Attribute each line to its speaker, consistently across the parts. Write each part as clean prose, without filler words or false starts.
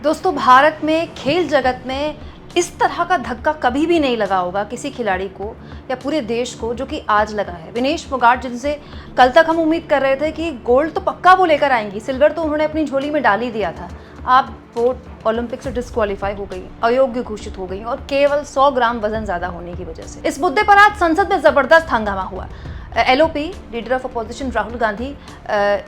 Speaker 1: दोस्तों, भारत में खेल जगत में इस तरह का धक्का कभी भी नहीं लगा होगा किसी खिलाड़ी को या पूरे देश को जो कि आज लगा है। विनेश फोगाट, जिनसे कल तक हम उम्मीद कर रहे थे कि गोल्ड तो पक्का वो लेकर आएंगी, सिल्वर तो उन्होंने अपनी झोली में डाल ही दिया था, आप वो ओलंपिक से डिस्क्वालीफाई हो गई, अयोग्य घोषित हो गई और केवल 100 ग्राम वजन ज्यादा होने की वजह से। इस मुद्दे पर आज संसद में जबरदस्त हंगामा हुआ। LOP leader of opposition Rahul Gandhi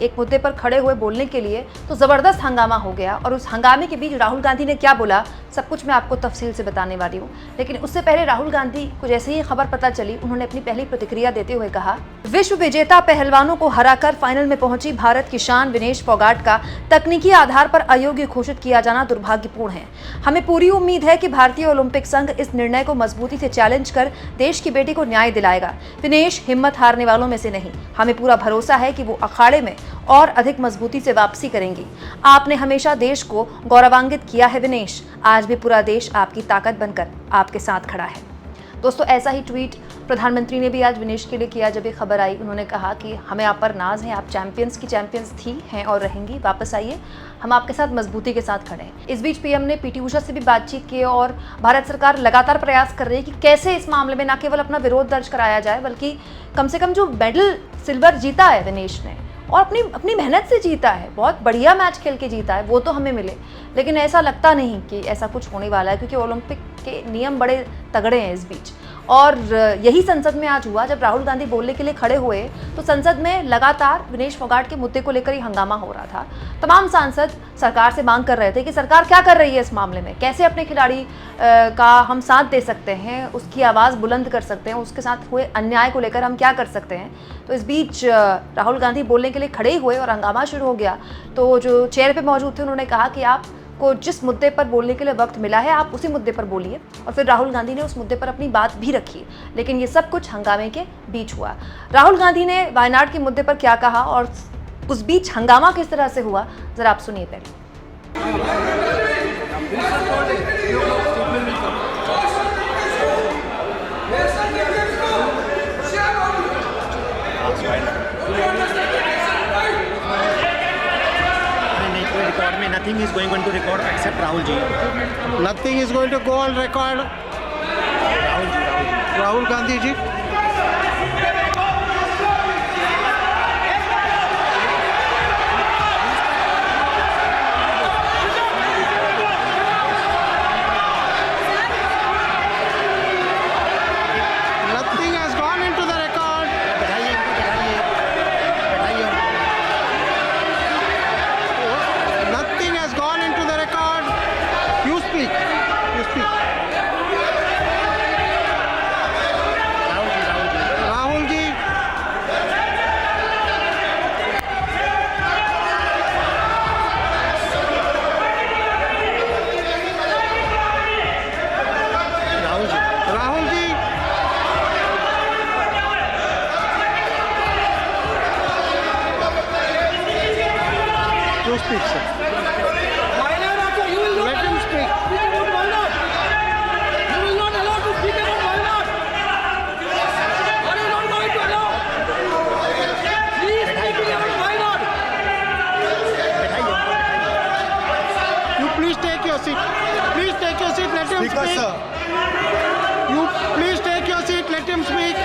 Speaker 1: एक मुद्दे पर खड़े हुए बोलने के लिए तो ज़बरदस्त हंगामा हो गया और उस हंगामे के बीच राहुल गांधी ने क्या बोला सब कुछ मैं आपको तफसील से बताने वाली हूँ। लेकिन उससे पहले राहुल गांधी को जैसे ही खबर पता चली, उन्होंने अपनी पहली प्रतिक्रिया देते हुए कहा, विश्व विजेता पहलवानों को हराकर फाइनल में पहुंची भारत की शान विनेश फोगाट का तकनीकी आधार पर अयोग्य घोषित किया जाना दुर्भाग्यपूर्ण है। हमें पूरी उम्मीद है कि भारतीय ओलंपिक संघ इस निर्णय को मजबूती से चैलेंज कर देश की बेटी को न्याय दिलाएगा। विनेश हिम्मत हारने वालों में से नहीं, हमें पूरा भरोसा है कि वो अखाड़े में और अधिक मजबूती से वापसी करेंगी। आपने हमेशा देश को गौरवान्वित किया है विनेश, आज भी पूरा देश आपकी ताकत बनकर आपके साथ खड़ा है। दोस्तों, ऐसा ही ट्वीट प्रधानमंत्री ने भी आज विनेश के लिए किया। जब ये खबर आई, उन्होंने कहा कि हमें आप पर नाज है, आप चैंपियंस की चैंपियंस थी, हैं और रहेंगी, वापस आइए, हम आपके साथ मजबूती के साथ खड़े हैं। इस बीच पीएम ने पीटी उषा से भी बातचीत की और भारत सरकार लगातार प्रयास कर रही है कि कैसे इस मामले में न केवल अपना विरोध दर्ज कराया जाए, बल्कि कम से कम जो मेडल सिल्वर जीता है विनेश ने और अपनी मेहनत से जीता है, बहुत बढ़िया मैच खेल के जीता है, वो तो हमें मिले। लेकिन ऐसा लगता नहीं कि ऐसा कुछ होने वाला है, क्योंकि ओलंपिक के नियम बड़े तगड़े हैं इस बीच। और यही संसद में आज हुआ, जब राहुल गांधी बोलने के लिए खड़े हुए तो संसद में लगातार विनेश फोगाट के मुद्दे को लेकर ही हंगामा हो रहा था। तमाम सांसद सरकार से मांग कर रहे थे कि सरकार क्या कर रही है इस मामले में, कैसे अपने खिलाड़ी का हम साथ दे सकते हैं, उसकी आवाज़ बुलंद कर सकते हैं, उसके साथ हुए अन्याय को लेकर हम क्या कर सकते हैं। तो इस बीच राहुल गांधी बोलने के लिए खड़े हुए और हंगामा शुरू हो गया। तो जो चेयर पे मौजूद थे उन्होंने कहा कि आपको जिस मुद्दे पर बोलने के लिए वक्त मिला है आप उसी मुद्दे पर बोलिए, और फिर राहुल गांधी ने उस मुद्दे पर अपनी बात भी रखी। लेकिन ये सब कुछ हंगामे के बीच हुआ। राहुल गांधी ने वायनाड के मुद्दे पर क्या कहा और उस बीच हंगामा किस तरह से हुआ, जरा आप सुनिए पहले।
Speaker 2: Nothing is going on to record except Rahul ji.
Speaker 3: Nothing is going to go on record. Rahul Gandhi ji. Nothing has gone into the record. Nothing has gone into the record. You speak. You speak. Rahul ji. Rahul ji. You speak, sir. Let him speak. You please take your seat. Please take your seat. Let him
Speaker 4: Speaker,
Speaker 3: speak.
Speaker 4: sir.
Speaker 3: You please take your seat. Let him speak.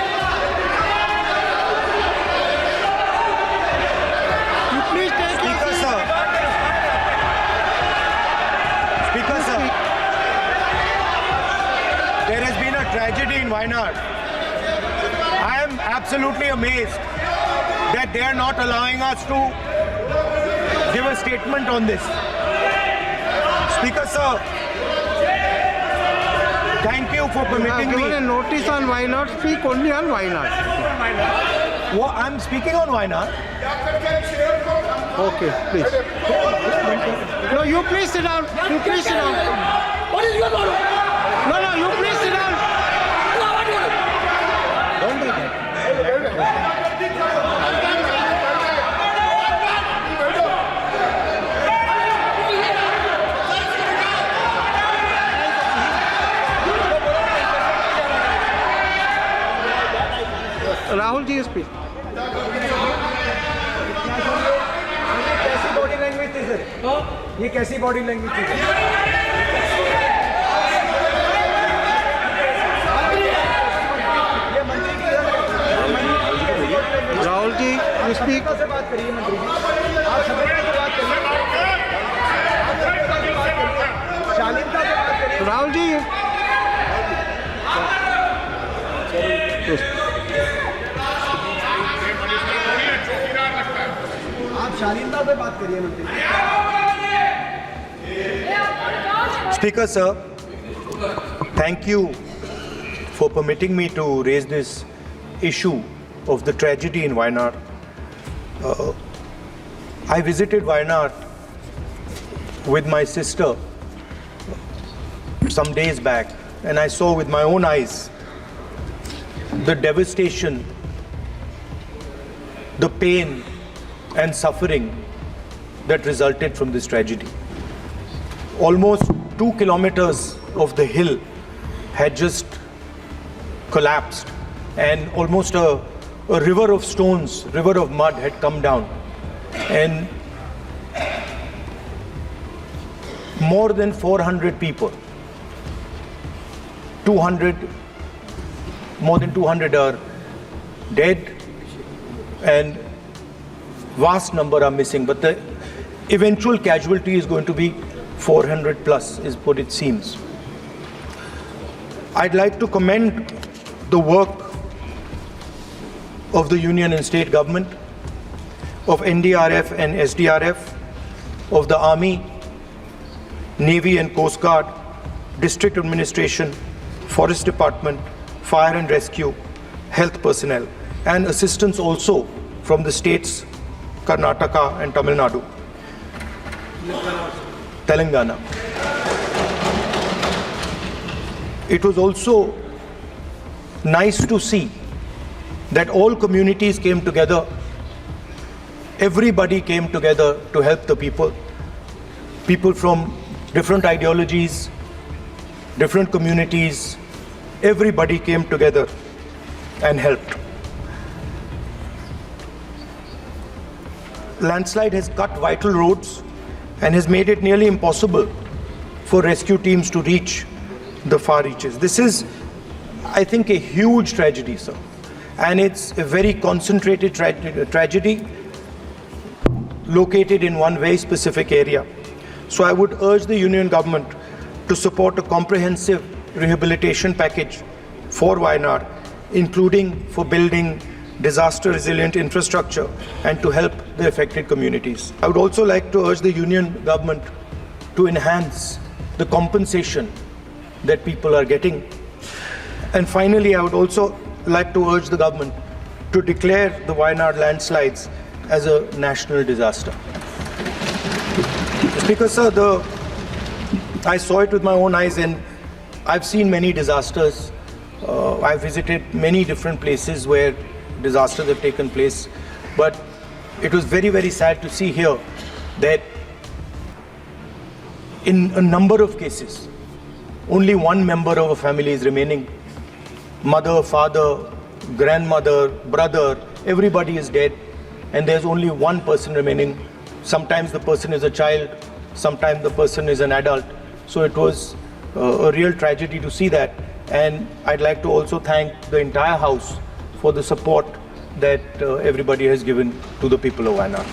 Speaker 3: You please take your
Speaker 4: Speaker,
Speaker 3: seat.
Speaker 4: sir. Speaker, sir. There has been a tragedy in Wayanad. I am absolutely amazed that they are not allowing us to give a statement on this. Speaker, sir. Thank you for
Speaker 3: I have
Speaker 4: permitting
Speaker 3: given a
Speaker 4: me.
Speaker 3: notice on why not. Speak only on why not.
Speaker 4: I'm speaking on Wayanad.
Speaker 3: Okay, please. No, you please sit down. You please sit down.
Speaker 5: What is your problem?
Speaker 3: No, you please sit down.
Speaker 4: Don't do that.
Speaker 3: Rahul ji, speak.
Speaker 4: कैसी body language थी sir? ये कैसी body language थी?
Speaker 3: Rahul ji, you speak.
Speaker 4: से बात करिए मंत्री जी. आप सभ्यता से बात करिए. शालीनता से बात करिए.
Speaker 3: राहुल जी.
Speaker 4: आप शालीनता से बात करिए मंत्री जी. Speaker sir, thank you for permitting me to raise this issue of the tragedy in Wayanad. I visited Wayanad with my sister some days back, and I saw with my own eyes the devastation, the pain and suffering that resulted from this tragedy. Almost 2 kilometers of the hill had just collapsed, and almost a river of stones, river of mud had come down, and more than 400 people, more than 200 are dead, and vast number are missing, but the eventual casualty is going to be 400 plus is what it seems. I'd like to commend the work of the union and state government, of NDRF and SDRF, of the Army, Navy and Coast Guard, District Administration, Forest Department, Fire and Rescue, health personnel, and assistance also from the states Karnataka and Tamil Nadu. Telangana. It was also nice to see that all communities came together, everybody came together to help the people. People from different ideologies, different communities, everybody came together and helped. Landslide has cut vital roads and has made it nearly impossible for rescue teams to reach the far reaches. This is, I think, a huge tragedy, sir. And it's a very concentrated tragedy located in one very specific area. So I would urge the union government to support a comprehensive rehabilitation package for Wayanad, including for building disaster resilient infrastructure and to help the affected communities. I would also like to urge the union government to enhance the compensation that people are getting. And finally, I would also like to urge the government to declare the Wayanad landslides as a national disaster. Speaker sir, I saw it with my own eyes, and I've seen many disasters. I've visited many different places where disasters have taken place, but it was very, very sad to see here that in a number of cases, only one member of a family is remaining. Mother, father, grandmother, brother, everybody is dead, and there's only one person remaining. Sometimes the person is a child, sometimes the person is an adult. So it was a real tragedy to see that, and I'd like to also thank the entire House for the support that everybody has given to the people of Wayanad.